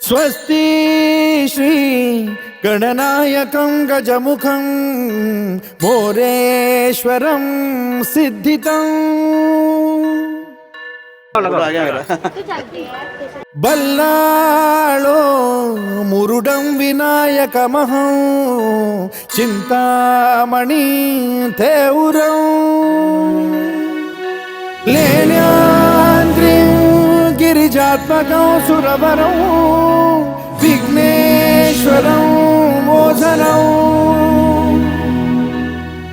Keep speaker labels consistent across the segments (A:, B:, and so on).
A: स्वस्ति श्री गणनायकं गजमुखं मोरेश्वरं सिद्धितं बल्लाळो मुरुडं विनायकमहं चिंतामणि थेउरं लेण्याद्रिं गिरिजात्मकं सुरवरं विघ्नेश्वरं मोचनं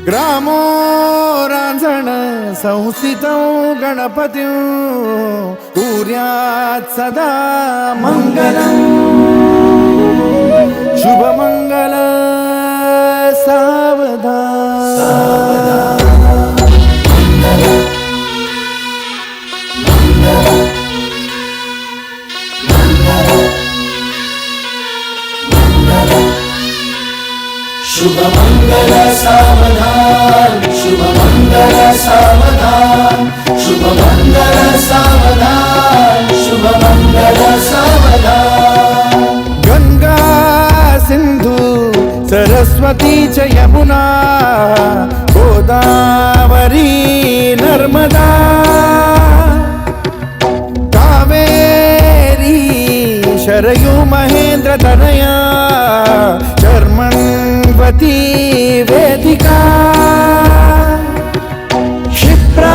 A: ग्रामो रांजण संस्थितं गणपतिं कुर्यात् सदा मंगलं शुभमंगल सावधान
B: शुभमंगल सावधान शुभमंगल सावधान शुभमंगल सावधान शुभमंगल सावधान
A: गंगा सिंधु सरस्वती च यमुना गोदावरी नर्मदा कावेरी शरयू महेंद्र तनया शर्मण्वती वेदिका क्षिप्रा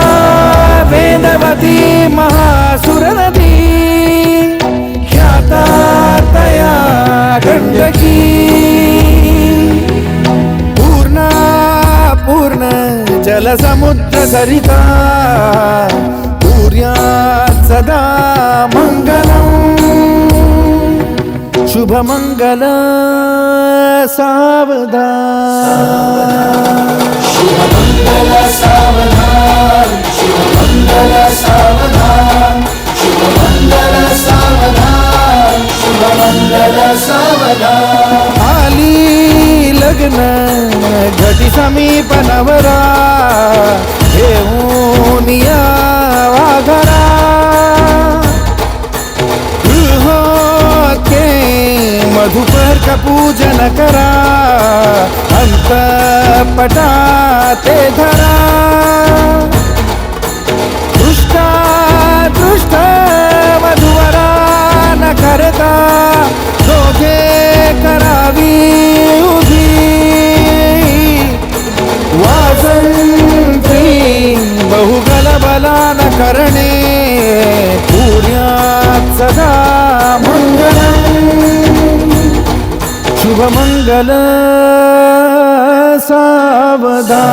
A: वेदवती महासुरनदी ख्याता तया गण्डकी पूर्णा पूर्ण जलसमुद्र सरिता कुर्यात् सदा मंगलम् शुभमंगल सावधान
B: शुभमंगल सावधान शुभमंगल सावधान शुभमंगल सावधान शुभमंगल सावधान
A: आली लग्न घटी समीप नवरा घेऊन या वाघरा गृहोत्के मधुपर का पूजन करा अंतपटा ते धरा दृष्टा दृष्ट वधुवरा न करता दोघे करावी उभी वाजंत्री बहुगल बला न करणे कुर्यात् सदा मंगलम् शुभमंगल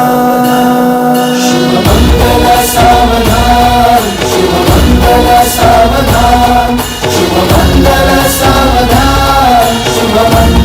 A: सावधान
B: शुभमंगल सावधान शुभमंगल सावधान शुभमंगल सावधान शुभमंगल